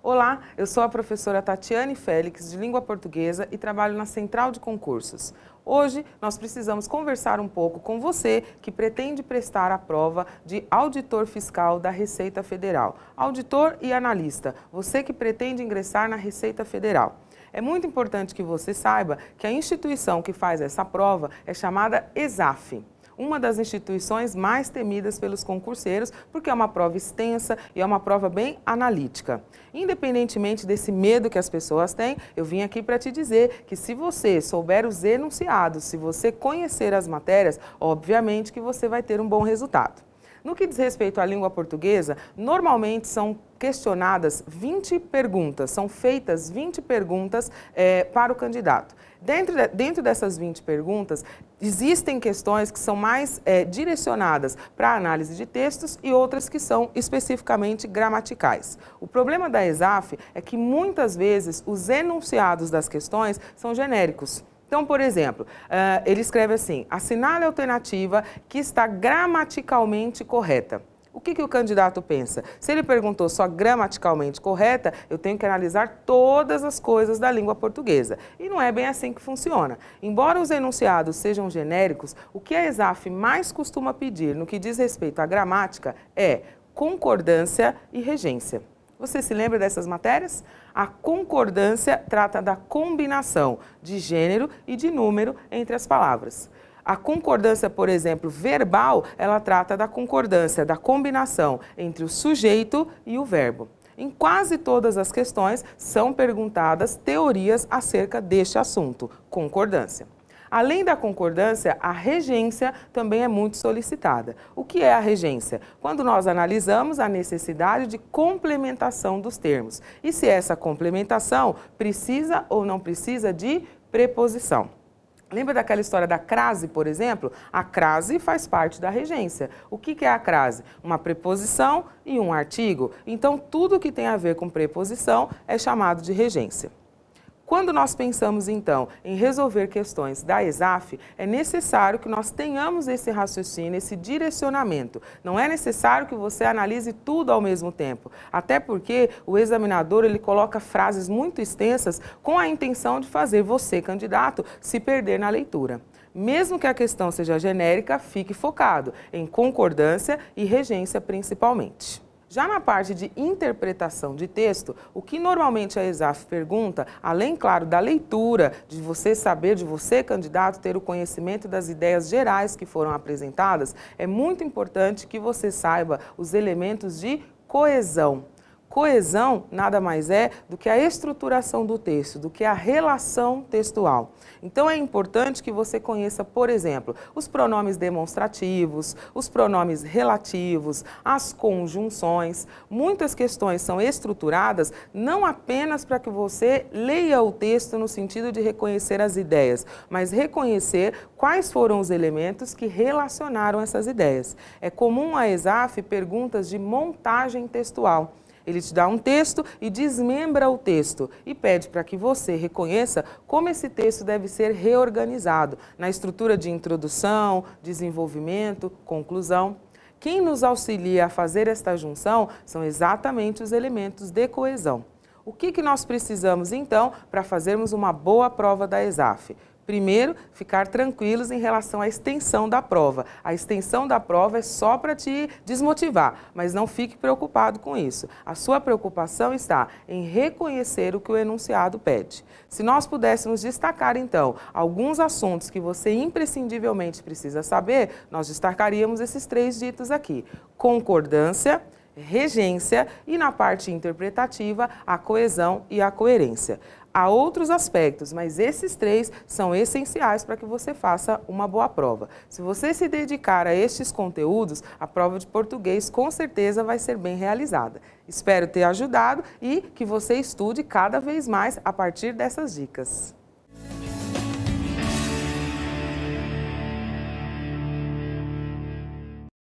Olá, eu sou a professora Tatiane Félix, de Língua Portuguesa e trabalho na Central de Concursos. Hoje, nós precisamos conversar um pouco com você que pretende prestar a prova de auditor fiscal da Receita Federal. Auditor e analista, você que pretende ingressar na Receita Federal. É muito importante que você saiba que a instituição que faz essa prova é chamada ESAF. Uma das instituições mais temidas pelos concurseiros, porque é uma prova extensa e é uma prova bem analítica. Independentemente desse medo que as pessoas têm, eu vim aqui para te dizer que se você souber os enunciados, se você conhecer as matérias, obviamente que você vai ter um bom resultado. No que diz respeito à língua portuguesa, normalmente são questionadas 20 perguntas, são feitas 20 perguntas para o candidato. Dentro dessas 20 perguntas, existem questões que são mais direcionadas para a análise de textos e outras que são especificamente gramaticais. O problema da ESAF é que muitas vezes os enunciados das questões são genéricos. Então, por exemplo, ele escreve assim: assinale a alternativa que está gramaticalmente correta. O que o candidato pensa? Se ele perguntou só gramaticalmente correta, eu tenho que analisar todas as coisas da língua portuguesa. E não é bem assim que funciona. Embora os enunciados sejam genéricos, o que a ESAF mais costuma pedir no que diz respeito à gramática é concordância e regência. Você se lembra dessas matérias? A concordância trata da combinação de gênero e de número entre as palavras. A concordância, por exemplo, verbal, ela trata da concordância, da combinação entre o sujeito e o verbo. Em quase todas as questões são perguntadas teorias acerca deste assunto, concordância. Além da concordância, a regência também é muito solicitada. O que é a regência? Quando nós analisamos a necessidade de complementação dos termos. E se essa complementação precisa ou não precisa de preposição. Lembra daquela história da crase, por exemplo? A crase faz parte da regência. O que é a crase? Uma preposição e um artigo. Então, tudo que tem a ver com preposição é chamado de regência. Quando nós pensamos, então, em resolver questões da ESAF, é necessário que nós tenhamos esse raciocínio, esse direcionamento. Não é necessário que você analise tudo ao mesmo tempo, até porque o examinador ele coloca frases muito extensas com a intenção de fazer você, candidato, se perder na leitura. Mesmo que a questão seja genérica, fique focado em concordância e regência principalmente. Já na parte de interpretação de texto, o que normalmente a ESAF pergunta, além, claro, da leitura, de você saber, de você, candidato, ter o conhecimento das ideias gerais que foram apresentadas, é muito importante que você saiba os elementos de coesão. Coesão nada mais é do que a estruturação do texto, do que a relação textual. Então é importante que você conheça, por exemplo, os pronomes demonstrativos, os pronomes relativos, as conjunções. Muitas questões são estruturadas não apenas para que você leia o texto no sentido de reconhecer as ideias, mas reconhecer quais foram os elementos que relacionaram essas ideias. É comum a ESAF perguntas de montagem textual. Ele te dá um texto e desmembra o texto e pede para que você reconheça como esse texto deve ser reorganizado na estrutura de introdução, desenvolvimento, conclusão. Quem nos auxilia a fazer esta junção são exatamente os elementos de coesão. O que nós precisamos, então, para fazermos uma boa prova da ESAF? Primeiro, ficar tranquilos em relação à extensão da prova. A extensão da prova é só para te desmotivar, mas não fique preocupado com isso. A sua preocupação está em reconhecer o que o enunciado pede. Se nós pudéssemos destacar, então, alguns assuntos que você imprescindivelmente precisa saber, nós destacaríamos esses 3 ditos aqui: concordância, regência e, na parte interpretativa, a coesão e a coerência. Há outros aspectos, mas esses 3 são essenciais para que você faça uma boa prova. Se você se dedicar a estes conteúdos, a prova de português com certeza vai ser bem realizada. Espero ter ajudado e que você estude cada vez mais a partir dessas dicas.